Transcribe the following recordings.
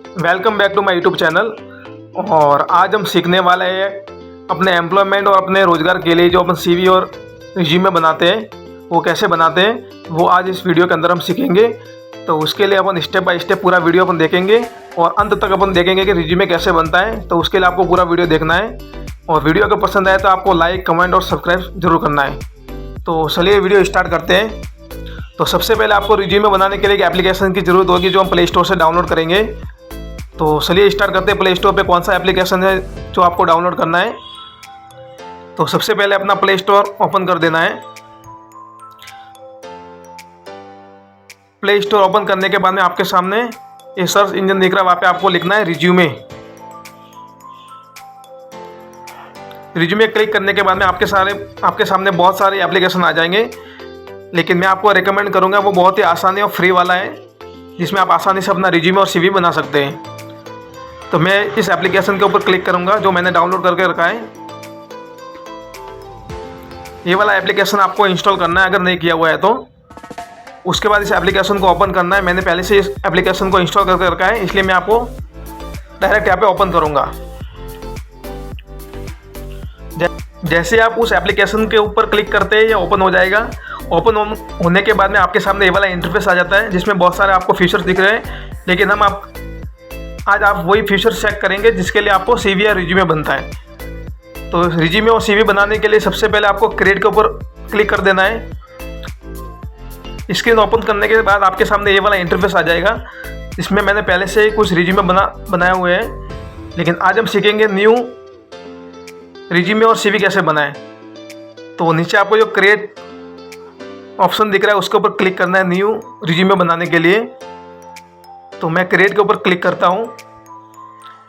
Welcome back to my YouTube channel. और आज हम सीखने वाले हैं अपने एम्प्लॉयमेंट और अपने रोज़गार के लिए जो अपन सीवी और रिज्यूमे बनाते हैं वो कैसे बनाते हैं, वो आज इस वीडियो के अंदर हम सीखेंगे। तो उसके लिए अपन स्टेप बाय स्टेप पूरा वीडियो अपन देखेंगे और अंत तक अपन देखेंगे कि रिज्यूमे कैसे बनता है। तो उसके लिए आपको पूरा वीडियो देखना है और वीडियो अगर पसंद आए तो आपको लाइक, कमेंट और सब्सक्राइब जरूर करना है। तो चलिए वीडियो स्टार्ट करते हैं। तो सबसे पहले आपको रिज्यूमे बनाने के लिए एक एप्लीकेशन की ज़रूरत होगी जो हम प्ले स्टोर से डाउनलोड करेंगे। तो चलिए स्टार्ट करते हैं। प्ले स्टोर पे कौन सा एप्लीकेशन है जो आपको डाउनलोड करना है। तो सबसे पहले अपना प्ले स्टोर ओपन कर देना है। प्ले स्टोर ओपन करने के बाद में आपके सामने ये सर्च इंजन दिख रहा है, वहाँ पे आपको लिखना है रिज्यूमे। रिज्यूमे क्लिक करने के बाद में आपके सामने बहुत सारे एप्लीकेशन आ जाएंगे, लेकिन मैं आपको रेकमेंड करूँगा वो बहुत ही आसानी और फ्री वाला है जिसमें आप आसानी से अपना रिज्यूमे और सीवी बना सकते हैं। तो मैं इस एप्लीकेशन के ऊपर क्लिक करूंगा जो मैंने डाउनलोड करके रखा है। ये वाला एप्लीकेशन आपको इंस्टॉल करना है अगर नहीं किया हुआ है तो। उसके बाद इस एप्लीकेशन को ओपन करना है। मैंने पहले से इस एप्लीकेशन को इंस्टॉल करके रखा है, इसलिए मैं आपको डायरेक्ट यहाँ पे ओपन करूंगा। जैसे आप उस एप्लीकेशन के ऊपर क्लिक करते हैं ये ओपन हो जाएगा। ओपन होने के बाद में आपके सामने ये वाला इंटरफेस आ जाता है जिसमें बहुत सारे आपको फीचर्स दिख रहे हैं, लेकिन आज आप वही फीचर चेक करेंगे जिसके लिए आपको सीवी या रिज्यूमे बनता है। तो रिज्यूमे और सीवी बनाने के लिए सबसे पहले आपको क्रिएट के ऊपर क्लिक कर देना है। स्क्रीन ओपन करने के बाद आपके सामने ये वाला इंटरफेस आ जाएगा जिसमें मैंने पहले से ही कुछ रिज्यूमे बनाए हुए हैं, लेकिन आज हम सीखेंगे न्यू रिज्यूमे और सीवी कैसे बनाएं। तो नीचे आपको जो क्रिएट ऑप्शन दिख रहा है उसके ऊपर क्लिक करना है न्यू रिज्यूमे बनाने के लिए। तो मैं क्रिएट के ऊपर क्लिक करता हूँ।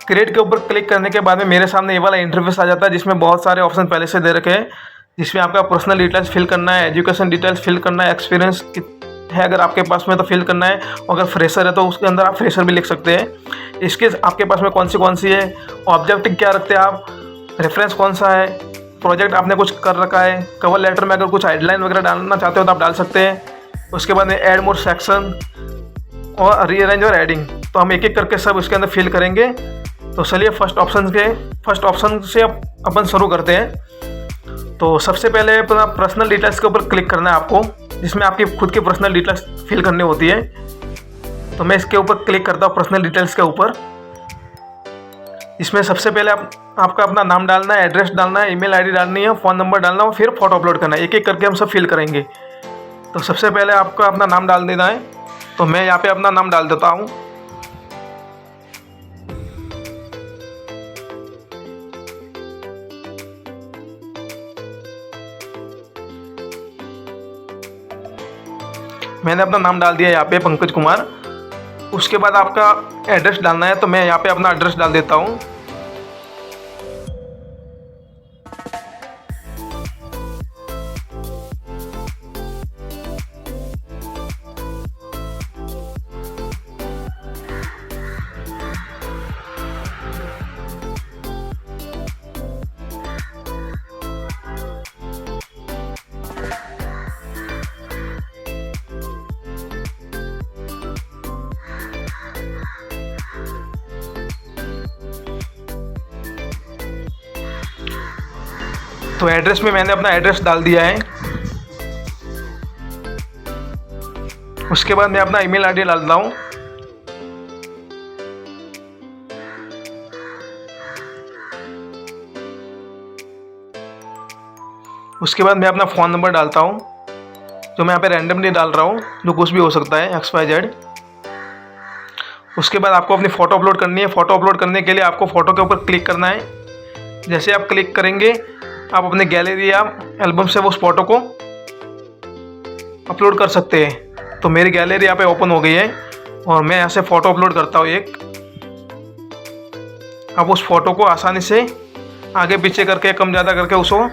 क्रिएट के ऊपर क्लिक करने के बाद में मेरे सामने ये वाला इंटरफेस आ जाता है जिसमें बहुत सारे ऑप्शन पहले से दे रखे हैं, जिसमें आपका पर्सनल डिटेल्स फिल करना है, एजुकेशन डिटेल्स फिल करना है, एक्सपीरियंस है अगर आपके पास में तो फिल करना है, अगर फ्रेशर है तो उसके अंदर आप फ्रेशर भी लिख सकते हैं। इसके आपके पास में कौन सी है, ऑब्जेक्टिव क्या रखते हैं आप, रेफरेंस कौन सा है, प्रोजेक्ट आपने कुछ कर रखा है, कवर लेटर में अगर कुछ हेडलाइन वगैरह डालना चाहते हो तो आप डाल सकते हैं। उसके बाद में ऐड मोर सेक्शन और रीअरेंज और एडिंग। तो हम एक एक करके सब इसके अंदर फिल करेंगे। तो चलिए फर्स्ट ऑप्शन से अपन शुरू करते हैं। तो सबसे पहले अपना पर्सनल डिटेल्स के ऊपर क्लिक करना है आपको, जिसमें आपकी खुद की पर्सनल डिटेल्स फिल करनी होती है। तो मैं इसके ऊपर क्लिक करता हूँ पर्सनल डिटेल्स के ऊपर। इसमें सबसे पहले आपका अपना नाम डालना है, एड्रेस डालना है, ईमेल आईडी डालनी है, फ़ोन नंबर डालना है और फिर फोटो अपलोड करना है। एक एक करके हम सब फिल करेंगे। तो सबसे पहले आपको अपना नाम डाल देना है। तो मैं यहाँ पे अपना नाम डाल देता हूँ। मैंने अपना नाम डाल दिया यहाँ पे पंकज कुमार। उसके बाद आपका एड्रेस डालना है, तो मैं यहाँ पे अपना एड्रेस डाल देता हूँ। तो एड्रेस में मैंने अपना एड्रेस डाल दिया है। उसके बाद मैं अपना ईमेल आईडी डालता हूँ। उसके बाद मैं अपना फ़ोन नंबर डालता हूँ, जो मैं यहाँ पे रैंडमली डाल रहा हूँ, जो कुछ भी हो सकता है XYZ। उसके बाद आपको अपनी फ़ोटो अपलोड करनी है। फ़ोटो अपलोड करने के लिए आपको फ़ोटो के ऊपर क्लिक करना है। जैसे आप क्लिक करेंगे आप अपने गैलरी या एल्बम से उस फोटो को अपलोड कर सकते हैं। तो मेरी गैलरी यहाँ पे ओपन हो गई है और मैं यहाँ से फ़ोटो अपलोड करता हूँ एक। अब उस फोटो को आसानी से आगे पीछे करके, कम ज़्यादा करके उसको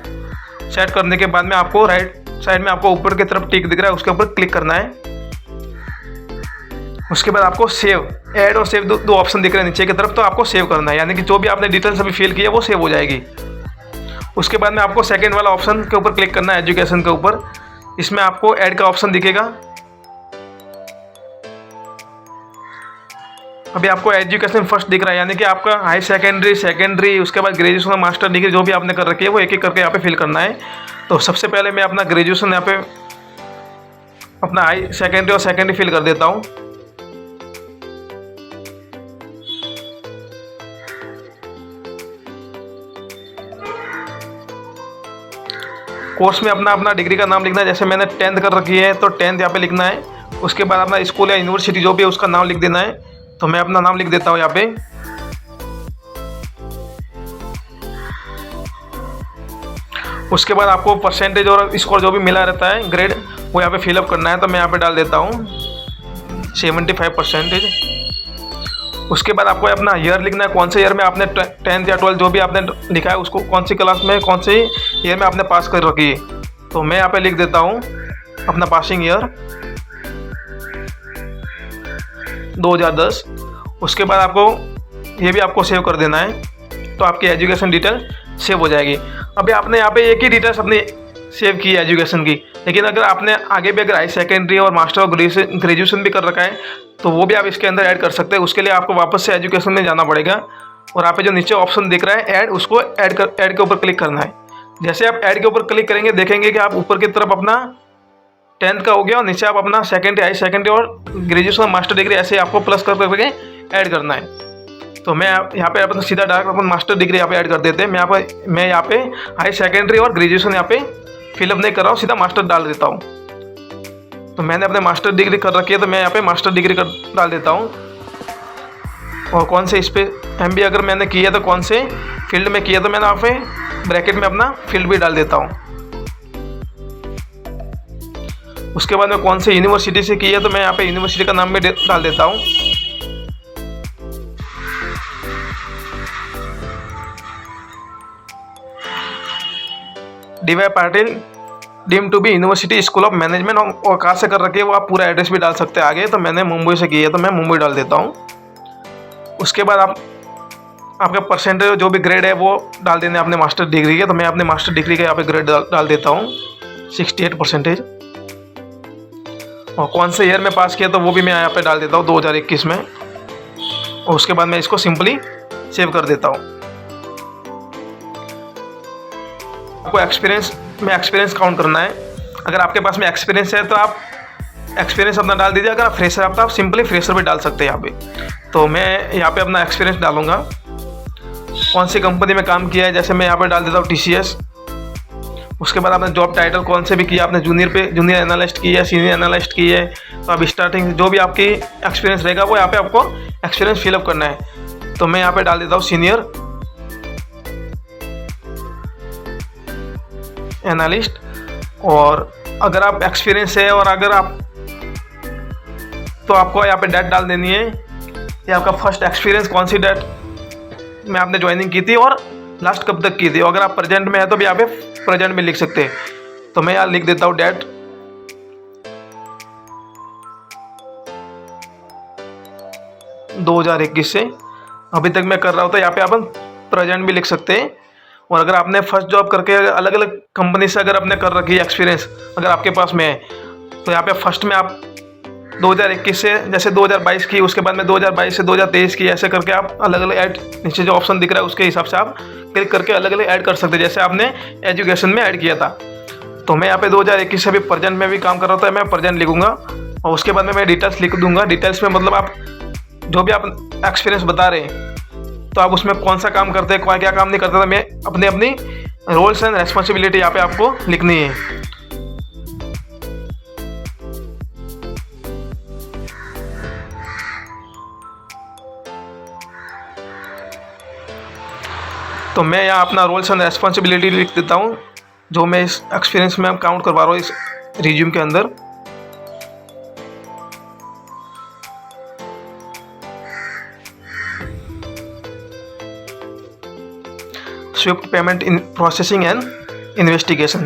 सेट करने के बाद में आपको राइट साइड में आपको ऊपर की तरफ टिक दिख रहा है, उसके ऊपर क्लिक करना है। उसके बाद आपको सेव, ऐड और सेव दो ऑप्शन दिख रहे हैं नीचे की तरफ, तो आपको सेव करना है, यानी कि जो भी आपने डिटेल्स अभी फिल किया वो सेव हो जाएगी। उसके बाद में आपको सेकंड वाला ऑप्शन के ऊपर क्लिक करना है, एजुकेशन के ऊपर। इसमें आपको ऐड का ऑप्शन दिखेगा। अभी आपको एजुकेशन फर्स्ट दिख रहा है, यानी कि आपका हाई सेकेंडरी उसके बाद ग्रेजुएशन और मास्टर डिग्री जो भी आपने कर रखी है वो एक एक करके यहाँ पे फिल करना है। तो सबसे पहले मैं अपना ग्रेजुएशन यहाँ पे अपना हाई सेकेंडरी और सेकेंडरी फिल कर देता हूँ। कोर्स में अपना अपना डिग्री का नाम लिखना है। जैसे मैंने 10th कर रखी है तो 10th यहाँ पे लिखना है। उसके बाद अपना स्कूल या यूनिवर्सिटी जो भी है उसका नाम लिख देना है। तो मैं अपना नाम लिख देता हूँ यहाँ पे। उसके बाद आपको परसेंटेज और स्कोर जो भी मिला रहता है ग्रेड वो यहाँ पे फिलअप करना है। तो मैं यहाँ पे डाल देता हूँ 75%। उसके बाद आपको अपना ईयर लिखना है, कौन से ईयर में आपने 10th या 12th जो भी आपने लिखा है उसको कौन सी क्लास में कौन से ईयर में आपने पास कर रखी है। तो मैं यहाँ पे लिख देता हूँ अपना पासिंग ईयर 2010। उसके बाद आपको ये भी आपको सेव कर देना है, तो आपकी एजुकेशन डिटेल सेव हो जाएगी। अभी आपने यहाँ पे एक ही डिटेल्स अपनी सेव की है एजुकेशन की, लेकिन अगर आपने आगे भी अगर हाई सेकेंडरी और मास्टर और ग्रेजुएशन भी कर रखा है तो वो भी आप इसके अंदर ऐड कर सकते हैं। उसके लिए आपको वापस से एजुकेशन में जाना पड़ेगा और यहाँ पे जो नीचे ऑप्शन दिख रहा है ऐड, उसको ऐड के ऊपर क्लिक करना है। जैसे आप ऐड के ऊपर क्लिक करेंगे देखेंगे कि आप ऊपर की तरफ अपना 10th का हो गया और नीचे आप अपना सेकेंडरी हाई सेकेंडरी और ग्रेजुएशन और मास्टर डिग्री ऐसे आपको प्लस कर करके ऐड करना है। तो मैं यहाँ पे अपना सीधा डायरेक्ट अपन मास्टर डिग्री यहाँ पे ऐड कर देते हैं। मैं यहाँ पे हाई सेकेंडरी और ग्रेजुएशन यहाँ पे फिलअप नहीं कर रहा हूँ, सीधा मास्टर डाल देता हूँ। तो मैंने अपने मास्टर डिग्री कर रखी है तो मैं यहाँ पे मास्टर डिग्री डाल देता हूँ। और कौन से इस पर MBA अगर मैंने किया तो कौन से फील्ड में किया तो मैंने यहाँ पे ब्रैकेट में अपना फील्ड भी डाल देता हूँ। उसके बाद में कौन से यूनिवर्सिटी से किया तो मैं यहाँ पे यूनिवर्सिटी का नाम भी डाल देता हूँ। DY Patil deem to be university school of management, और कहाँ से कर रखी है वो आप पूरा एड्रेस भी डाल सकते हैं आगे। तो मैंने मुंबई से की है तो मैं मुंबई डाल देता हूँ। उसके बाद आपका परसेंटेज जो भी ग्रेड है वो डाल देने अपने मास्टर डिग्री के। तो मैं अपने मास्टर डिग्री के यहाँ पे ग्रेड डाल देता हूँ 68%। और कौन से ईयर में पास किया तो वो भी मैं यहाँ पे डाल देता हूँ 2021 में। और उसके बाद मैं इसको सिंपली सेव कर देता हूँ। आपको एक्सपीरियंस काउंट करना है। अगर आपके पास में एक्सपीरियंस है तो आप एक्सपीरियंस अपना डाल दीजिए। अगर आप फ्रेशर आप तो आप सिंपली फ्रेशर भी डाल सकते हैं यहाँ पे। तो मैं यहाँ पे अपना एक्सपीरियंस डालूंगा, कौन सी कंपनी में काम किया है। जैसे मैं यहाँ पे डाल देता हूँ TCS। उसके बाद आपने जॉब टाइटल कौन से भी किया, आपने जूनियर एनालिस्ट की है, सीनियर एनालिस्ट की है। तो आप स्टार्टिंग जो भी आपकी एक्सपीरियंस रहेगा वो यहाँ पे आपको एक्सपीरियंस फिलअप करना है। तो मैं यहाँ पे डाल देता हूँ सीनियर एनालिस्ट। और अगर आप एक्सपीरियंस है और अगर आप तो आपको यहाँ पे डेट डाल देनी है, ये आपका फर्स्ट एक्सपीरियंस कौन सी डेट में आपने ज्वाइनिंग की थी और लास्ट कब तक की थी। अगर आप प्रेजेंट में है तो भी यहाँ पे प्रेजेंट में लिख सकते हैं। तो मैं यहाँ लिख देता हूँ डेट 2021 से अभी तक मैं कर रहा हूँ। तो यहाँ पे अपन प्रेजेंट भी लिख सकते हैं। और अगर आपने फर्स्ट जॉब करके अलग अलग कंपनी से अगर आपने कर रखी है एक्सपीरियंस अगर आपके पास में है तो यहाँ पे फर्स्ट में आप 2021 से जैसे 2022 की, उसके बाद में 2022 से 2023 की, ऐसे करके आप अलग अलग ऐड नीचे जो ऑप्शन दिख रहा है उसके हिसाब से आप क्लिक करके अलग अलग ऐड कर सकते हैं, जैसे आपने एजुकेशन में ऐड किया था। तो मैं यहाँ पे 2021 से भी प्रेजेंट में भी काम कर रहा था, मैं प्रेजेंट लिखूंगा। और उसके बाद में मैं डिटेल्स लिख दूंगा। डिटेल्स में मतलब आप जो भी आप एक्सपीरियंस बता रहे हैं तो आप उसमें कौन सा काम करते हैं, क्या काम नहीं करता था, मैं अपनी रोल्स एंड रेस्पॉन्सिबिलिटी यहाँ पे आपको लिखनी है। तो मैं यहाँ अपना रोल्स एंड रेस्पॉन्सिबिलिटी लिख देता हूँ जो मैं इस एक्सपीरियंस में काउंट करवा रहा हूँ इस रिज्यूम के अंदर। Swift payment in processing and investigation.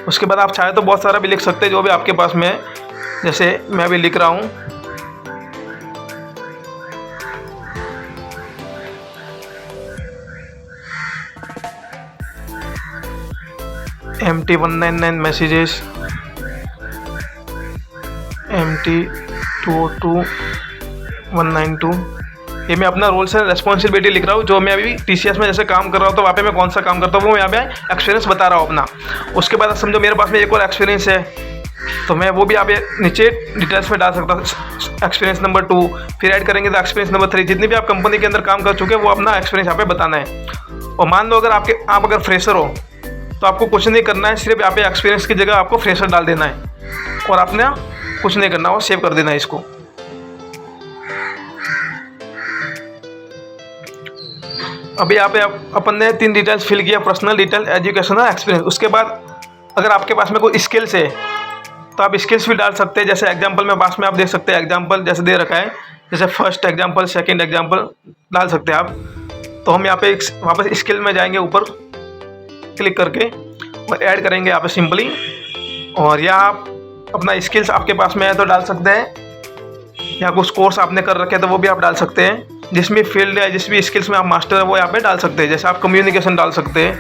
उसके बाद आप चाहे तो बहुत सारा भी लिख सकते हैं जो भी आपके पास में है, जैसे मैं भी लिख रहा हूँ। MT199 messages, MT202 192। ये मैं अपना रोल्स एंड रेस्पॉन्सिबिलिटी लिख रहा हूँ, जो मैं अभी TCS में जैसे काम कर रहा हूँ तो वहाँ पे मैं कौन सा काम करता हूँ वो यहाँ पे एक्सपीरियंस बता रहा हूँ अपना। उसके बाद समझो मेरे पास में एक और एक्सपीरियंस है तो मैं वो भी यहाँ पे नीचे डिटेल्स में डाल सकता हूँ, एक्सपीरियंस नंबर 2, फिर ऐड करेंगे तो एक्सपीरियंस नंबर 3। जितनी भी आप कंपनी के अंदर काम कर चुके हैं वो अपना एक्सपीरियंस यहाँ पे बताना है। और मान लो अगर आप अगर फ्रेशर हो तो आपको कुछ नहीं करना है, सिर्फ यहाँ पे एक्सपीरियंस की जगह आपको फ्रेशर डाल देना है और आपने कुछ नहीं करना, वो सेव कर देना है इसको। अभी यहाँ पे अपन ने 3 डिटेल्स फिल किया, पर्सनल डिटेल, एजुकेशन और एक्सपीरियंस। उसके बाद अगर आपके पास में कोई स्किल्स है तो आप स्किल्स भी डाल सकते हैं। जैसे एग्जांपल में पास में आप देख सकते हैं, एग्जांपल जैसे दे रखा है, जैसे फर्स्ट एग्जांपल, सेकंड एग्जांपल डाल सकते हैं आप। तो हम यहाँ पे वापस स्किल में जाएंगे, ऊपर क्लिक करके और ऐड करेंगे यहाँ पे सिंपली। और या आप अपना स्किल्स आपके पास में है तो डाल सकते हैं, या कुछ कोर्स आपने कर रखे हैं तो वो भी आप डाल सकते हैं। जिस भी फील्ड है, जिस भी स्किल्स में आप मास्टर है वो यहाँ पे डाल सकते हैं। जैसे आप कम्युनिकेशन डाल सकते हैं,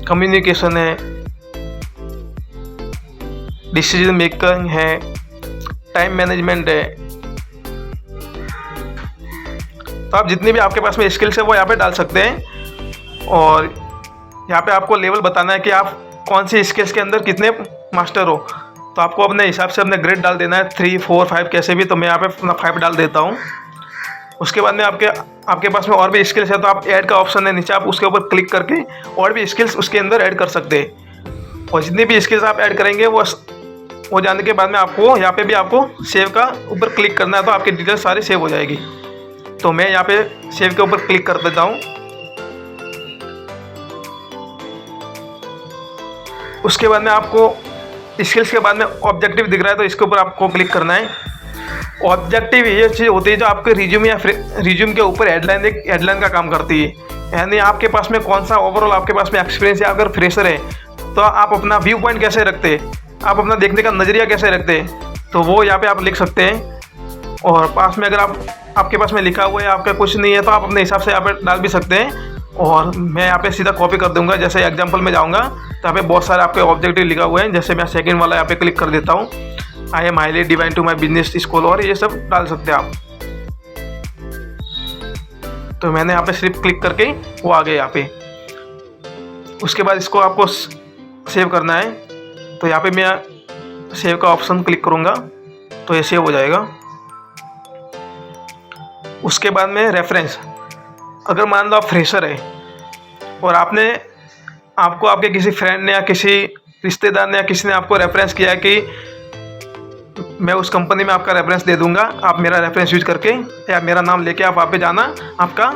कम्युनिकेशन है, डिसीजन मेकिंग है, टाइम मैनेजमेंट है। तो आप जितनी भी आपके पास में स्किल्स है वो यहाँ पे डाल सकते हैं। और यहाँ पे आपको लेवल बताना है कि आप कौन सी स्किल्स के अंदर कितने मास्टर हो। तो आपको अपने हिसाब से अपने ग्रेड डाल देना है, 3, 4, 5 कैसे भी। तो मैं यहाँ पे अपना 5 डाल देता हूँ। उसके बाद में आपके पास में और भी स्किल्स है तो आप ऐड का ऑप्शन है नीचे, आप उसके ऊपर क्लिक करके और भी स्किल्स उसके अंदर ऐड कर सकते हैं। और जितनी भी स्किल्स आप ऐड करेंगे वो जाने के बाद में आपको यहाँ पे भी आपको सेव का ऊपर क्लिक करना है, तो आपकी डिटेल्स सारी सेव हो जाएगी। तो मैं यहाँ पे सेव के ऊपर क्लिक कर देता हूँ। उसके बाद में आपको स्किल्स के बाद में ऑब्जेक्टिव दिख रहा है तो इसके ऊपर आपको क्लिक करना है। ऑब्जेक्टिव ये चीज़ होती है जो आपके रिज्यूम या रिज्यूम के ऊपर हेडलाइन का काम करती है। यानी आपके पास में कौन सा ओवरऑल आपके पास में एक्सपीरियंस है। अगर फ्रेशर है तो आप अपना व्यू पॉइंट कैसे रखते हैं, आप अपना देखने का नज़रिया कैसे रखते हैं, तो वो यहाँ पे आप लिख सकते हैं। और पास में अगर आपके पास में लिखा हुआ है, आपका कुछ नहीं है, तो आप अपने हिसाब से यहाँ पे डाल भी सकते हैं। और मैं यहाँ पे सीधा कॉपी कर दूंगा। जैसे एग्जांपल में जाऊँगा तो यहाँ पे बहुत सारे आपके ऑब्जेक्टिव लिखा हुए हैं। जैसे मैं सेकंड वाला यहाँ पे क्लिक कर देता हूँ, I am highly divine to my business school, और ये सब डाल सकते हैं आप। तो मैंने यहाँ पे सिर्फ क्लिक करके वो आ गए यहाँ पे। उसके बाद इसको आपको सेव करना है, तो यहाँ पे मैं सेव का ऑप्शन क्लिक करूँगा तो ये सेव हो जाएगा। उसके बाद में रेफरेंस, अगर मान लो आप फ्रेशर है और आपको आपके किसी फ्रेंड ने या किसी रिश्तेदार ने या किसी ने आपको रेफरेंस किया कि मैं उस कंपनी में आपका रेफरेंस दे दूंगा, आप मेरा रेफरेंस यूज करके या मेरा नाम लेके आप वहाँ पे जाना, आपका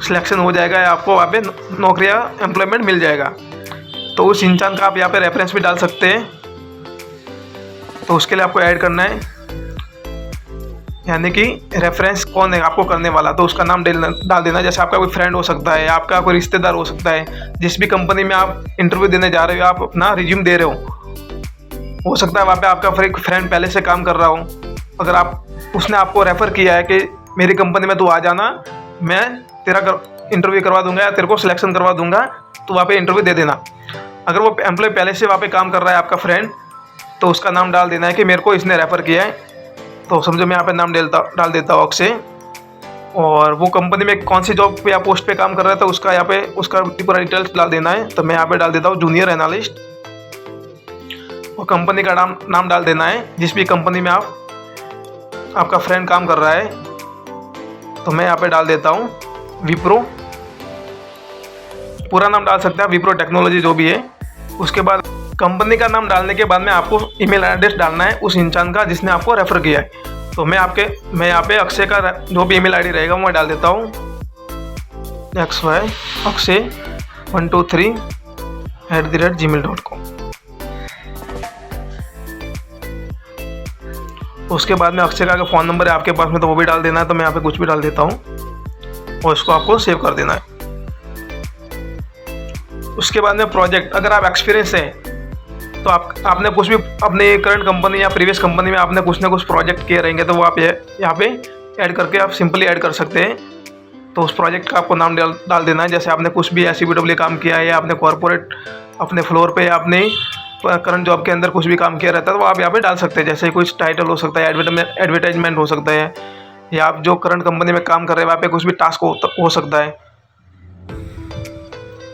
सिलेक्शन हो जाएगा या आपको वहाँ पे नौकरी या एम्प्लॉयमेंट मिल जाएगा। तो उस इंसान का आप यहाँ पे रेफरेंस भी डाल सकते हैं। तो उसके लिए आपको ऐड करना है, यानी कि रेफरेंस कौन है आपको करने वाला, तो उसका नाम डाल देना। जैसे आपका कोई फ्रेंड हो सकता है, आपका कोई रिश्तेदार हो सकता है, जिस भी कंपनी में आप इंटरव्यू देने जा रहे हो, आप अपना रिज्यूम दे रहे हो सकता है वहाँ पे आपका फ्रेंड पहले से काम कर रहा हो। अगर उसने आपको रेफ़र किया है कि मेरी कंपनी में तू आ जाना, मैं तेरा इंटरव्यू करवा दूंगा या तेरे को सिलेक्शन करवा दूंगा, तो वहाँ पे इंटरव्यू दे देना। अगर वो एम्प्लॉय पहले से वहाँ पे काम कर रहा है आपका फ्रेंड, तो उसका नाम डाल देना है कि मेरे को इसने रेफ़र किया है। तो समझो मैं यहाँ पे नाम डाल देता हूँ अक्षय, और वो कंपनी में कौन सी जॉब पे या पोस्ट पे काम कर रहा है तो उसका यहाँ पे उसका पूरा डिटेल्स डाल देना है। तो मैं यहाँ पे डाल देता हूँ जूनियर एनालिस्ट, और कंपनी का नाम डाल देना है जिस भी कंपनी में आपका फ्रेंड काम कर रहा है। तो मैं यहाँ पे डाल देता हूँ विप्रो, पूरा नाम डाल सकते हैं विप्रो टेक्नोलॉजी जो भी है। उसके बाद कंपनी का नाम डालने के बाद में आपको ईमेल एड्रेस डालना है उस इंसान का जिसने आपको रेफ़र किया है। तो मैं यहाँ पे अक्षय का जो भी ईमेल आईडी रहेगा मैं डाल देता हूँ, XY akshay123@gmail.com। उसके बाद में अक्षय का फ़ोन नंबर है आपके पास में तो वो भी डाल देना है। तो मैं यहाँ पे कुछ भी डाल देता हूँ और इसको आपको सेव कर देना है। उसके बाद में प्रोजेक्ट, अगर आप एक्सपीरियंस हैं तो आपने कुछ भी अपनी करंट कंपनी या प्रीवियस कंपनी में आपने कुछ ना कुछ प्रोजेक्ट किए रहेंगे, तो वो आप यहाँ पे ऐड करके आप सिंपली ऐड कर सकते हैं। तो उस प्रोजेक्ट का आपको नाम डाल देना है। जैसे आपने कुछ भी SCBW काम किया है, या आपने कॉर्पोरेट अपने फ्लोर पे या अपने करंट जॉब के अंदर कुछ भी काम किया रहता है तो आप यहाँ पे डाल सकते हैं। जैसे कुछ टाइटल हो सकता है, एडवर्टाइजमेंट हो सकता है, या आप जो करंट कंपनी में काम कर रहे हैं वहाँ पे कुछ भी टास्क हो सकता है,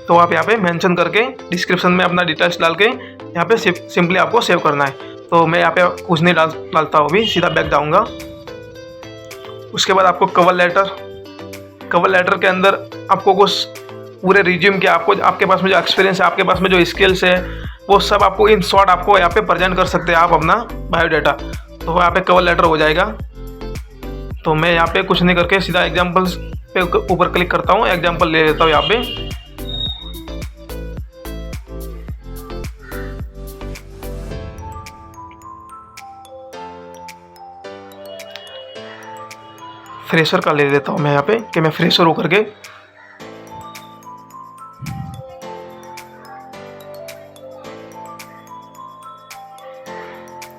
तो आप यहाँ पे मेंशन करके डिस्क्रिप्शन में अपना डिटेल्स डाल के यहाँ पे सिंपली आपको सेव करना है। तो मैं यहाँ पे कुछ नहीं डालता हूँ, अभी सीधा बैक जाऊँगा। उसके बाद आपको कवर लेटर के अंदर आपको कुछ पूरे रिज्यूम के आपके पास में जो एक्सपीरियंस है, आपके पास में जो स्किल्स है, वो सब आपको इन शॉर्ट आपको यहाँ पे प्रेजेंट कर सकते हैं आप अपना बायोडाटा। तो यहाँ पे कवर लेटर हो जाएगा। तो मैं यहाँ पे कुछ नहीं करके सीधा एग्जाम्पल्स पे ऊपर क्लिक करता हूँ, एग्जाम्पल ले लेता हूँ यहाँ पे। फ्रेशर का ले लेता हूँ मैं यहाँ पे कि मैं फ्रेशर होकर के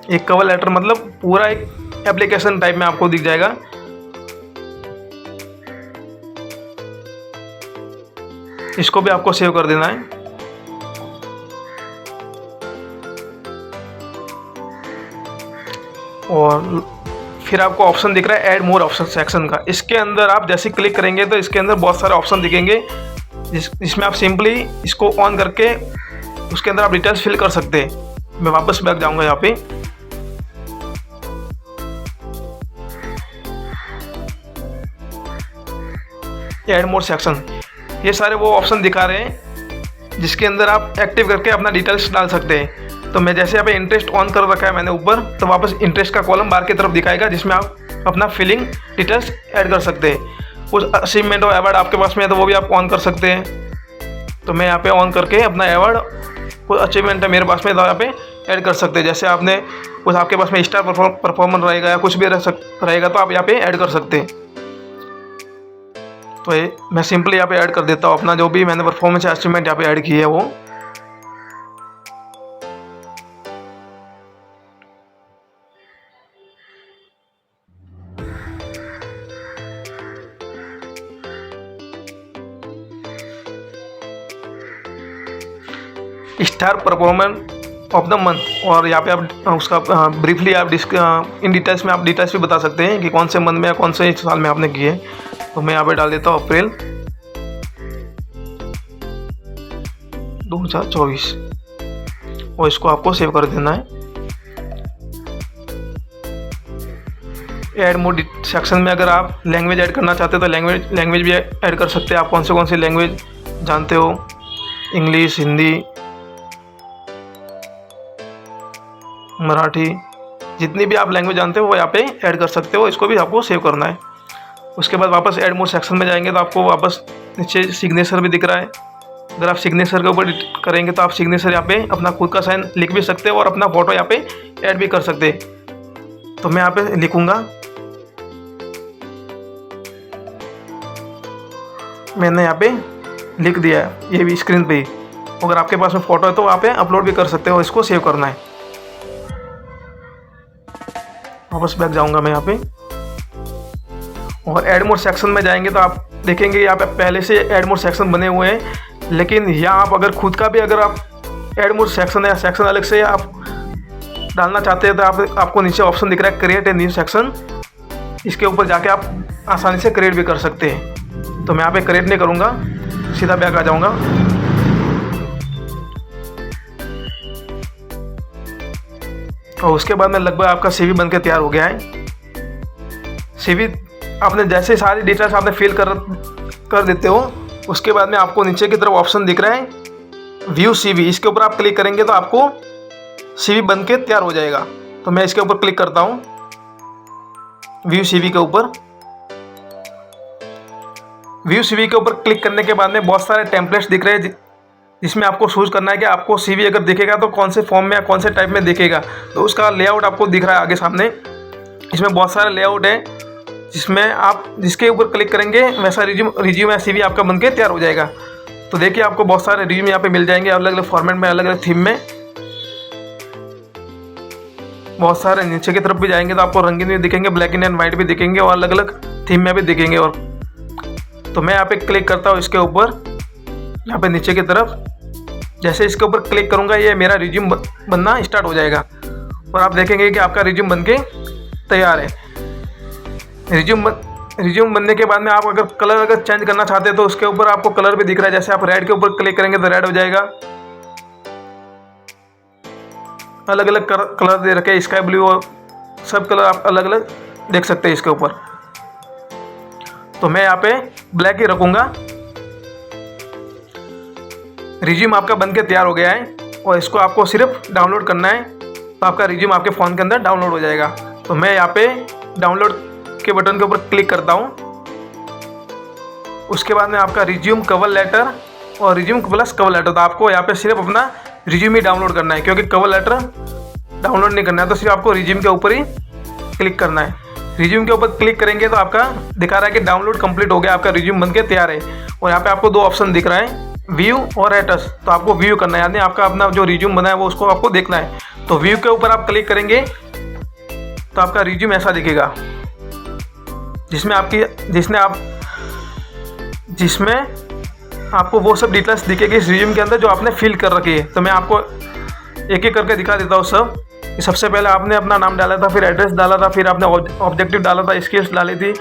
एक कवर लेटर मतलब पूरा एक एप्लीकेशन टाइप में आपको दिख जाएगा। इसको भी आपको सेव कर देना है। और फिर आपको ऑप्शन दिख रहा है ऐड मोर ऑप्शन सेक्शन का। इसके अंदर आप जैसे क्लिक करेंगे तो इसके अंदर बहुत सारे ऑप्शन दिखेंगे, जिसमें आप सिंपली इसको ऑन करके उसके अंदर आप डिटेल्स फिल कर सकते हैं। मैं वापस बैक जाऊंगा यहाँ पे। ऐड मोर सेक्शन, ये सारे वो ऑप्शन दिखा रहे हैं जिसके अंदर आप एक्टिव करके अपना डिटेल्स डाल सकते हैं। तो मैं जैसे यहाँ पे इंटरेस्ट ऑन कर रखा है मैंने ऊपर, तो वापस इंटरेस्ट का कॉलम बाहर की तरफ दिखाएगा जिसमें आप अपना फिलिंग डिटेल्स ऐड कर सकते हैं। कुछ अचीवमेंट और अवार्ड आपके पास में है तो वो भी आप ऑन कर सकते हैं। तो मैं यहाँ पे ऑन करके अपना अवार्ड, कुछ अचीवमेंट है मेरे पास में तो यहाँ पे ऐड कर सकते हैं। जैसे आपने कुछ आपके पास में स्टार परफॉर्मर रहेगा या कुछ भी रहेगा तो आप यहाँ पे ऐड कर सकते हैं। तो मैं सिंपली यहाँ पे ऐड कर देता हूँ अपना जो भी मैंने परफॉर्मेंस अचीवमेंट यहाँ पे ऐड की है वो। Star performer of the month, और यहाँ पे आप उसका ब्रीफली आप इन डिटेल्स में आप डिटेल्स भी बता सकते हैं कि कौन से मंथ में या कौन से साल में आपने किए। तो मैं यहाँ पे डाल देता हूँ अप्रैल 2024 और इसको आपको सेव कर देना है। ऐड मोर सेक्शन में अगर आप लैंग्वेज ऐड करना चाहते हो तो लैंग्वेज भी ऐड कर सकते हैं। आप कौन सी लैंग्वेज जानते हो, इंग्लिश, हिंदी, मराठी, जितनी भी आप लैंग्वेज जानते हो वो यहाँ पे ऐड कर सकते हो। इसको भी आपको सेव करना है। उसके बाद वापस ऐड मोर सेक्शन में जाएंगे तो आपको वापस नीचे सिग्नेचर भी दिख रहा है। अगर आप सिग्नेचर के ऊपर करेंगे तो आप सिग्नेचर यहाँ पे अपना खुद का साइन लिख भी सकते हो और अपना फोटो यहाँ पे ऐड भी कर सकते हैं। तो मैं यहाँ पे लिखूँगा, मैंने यहाँ पे लिख दिया है ये भी स्क्रीन पे ही। अगर आपके पास में फ़ोटो है तो वहाँ पे अपलोड भी कर सकते हो। इसको सेव करना है। वापस बैक जाऊँगा मैं यहाँ पे और ऐड मोर सेक्शन में जाएंगे तो आप देखेंगे यहाँ पे पहले से ऐड मोर सेक्शन बने हुए हैं। लेकिन यहाँ आप अगर खुद का भी अगर आप ऐड मोर सेक्शन या सेक्शन अलग से आप डालना चाहते हैं तो आपको नीचे ऑप्शन दिख रहा है क्रिएट ए न्यू सेक्शन। इसके ऊपर जाके आप आसानी से क्रिएट भी कर सकते हैं। तो मैं यहाँ पे क्रिएट नहीं करूँगा, सीधा बैक आ जाऊँगा। और उसके बाद में लगभग आपका CV बनके तैयार हो गया है। CV आपने जैसे सारी डिटेल्स आपने फिल कर देते हो, उसके बाद में आपको नीचे की तरफ ऑप्शन दिख रहा है व्यू CV। इसके ऊपर आप क्लिक करेंगे तो आपको CV बन के तैयार हो जाएगा। तो मैं इसके ऊपर क्लिक करता हूँ, व्यू CV के ऊपर। व्यू CV के ऊपर क्लिक करने के बाद में बहुत सारे टेम्पलेट्स दिख रहे हैं जिसमें आपको चूज करना है कि आपको CV अगर दिखेगा तो कौन से फॉर्म में या कौन से टाइप में दिखेगा। तो उसका लेआउट आपको दिख रहा है आगे सामने। इसमें बहुत सारे लेआउट है जिसमें आप जिसके ऊपर क्लिक करेंगे वैसा रिज्यूम या CV आपका बनके तैयार हो जाएगा। तो देखिए आपको बहुत सारे रिज्यूम यहाँ पे मिल जाएंगे अलग अलग फॉर्मेट में, अलग अलग थीम में। बहुत सारे नीचे की तरफ भी जाएंगे तो आपको रंगीन भी दिखेंगे, ब्लैक एंड वाइट भी दिखेंगे और अलग अलग थीम में भी दिखेंगे। और तो मैं यहाँ पे क्लिक करता हूँ इसके ऊपर, यहाँ पे नीचे की तरफ। जैसे इसके ऊपर क्लिक करूँगा ये मेरा रिज्यूम बनना स्टार्ट हो जाएगा और आप देखेंगे कि आपका रिज्यूम बनके तैयार है। रिज्यूम बनने के बाद में आप अगर कलर अगर चेंज करना चाहते हैं तो उसके ऊपर आपको कलर भी दिख रहा है। जैसे आप रेड के ऊपर क्लिक करेंगे तो रेड हो जाएगा। अलग अलग कलर दे रखे, स्काई ब्लू और सब कलर आप अलग अलग देख सकते हैं इसके ऊपर। तो मैं यहाँ पे ब्लैक ही रखूँगा। रिज्यूम आपका बनके तैयार हो गया है और इसको आपको सिर्फ डाउनलोड करना है तो आपका रिज्यूम आपके फ़ोन के अंदर डाउनलोड हो जाएगा। तो मैं यहाँ पे डाउनलोड के बटन के ऊपर क्लिक करता हूँ। उसके बाद में आपका रिज्यूम कवर लेटर और रिज्यूम प्लस कवर लेटर, तो आपको यहाँ पे सिर्फ अपना रिज्यूम ही डाउनलोड करना है क्योंकि कवर लेटर डाउनलोड नहीं करना है। तो सिर्फ आपको रिज्यूम के ऊपर ही क्लिक करना है। रिज्यूम के ऊपर क्लिक करेंगे तो आपका दिखा रहा है कि डाउनलोड कंप्लीट हो गया, आपका रिज्यूम बनके तैयार है। और यहाँ पे आपको दो ऑप्शन दिख रहा है, व्यू और एटस। तो आपको व्यू करना है, यानी आपका अपना जो रिज्यूम बना है वो उसको आपको देखना है। तो व्यू के ऊपर आप क्लिक करेंगे तो आपका रिज्यूम ऐसा दिखेगा जिसमें आपको वो सब डिटेल्स दिखेगी इस रिज्यूम के अंदर जो आपने फिल कर रखी है। तो मैं आपको एक एक करके दिखा देता हूँ सब। सबसे पहले आपने अपना नाम डाला था, फिर एड्रेस डाला था, फिर आपने ऑब्जेक्टिव डाला था, स्किल्स डाली थी,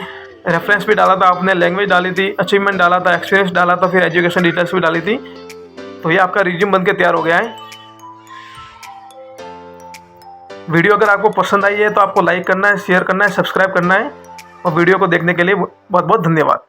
रेफरेंस भी डाला था, आपने लैंग्वेज डाली थी, अचीवमेंट डाला था, एक्सपीरियंस डाला था, फिर एजुकेशन डिटेल्स भी डाली थी। तो ये आपका रिज्यूम बनके तैयार हो गया है। वीडियो अगर आपको पसंद आई है तो आपको लाइक करना है, शेयर करना है, सब्सक्राइब करना है और वीडियो को देखने के लिए बहुत बहुत धन्यवाद।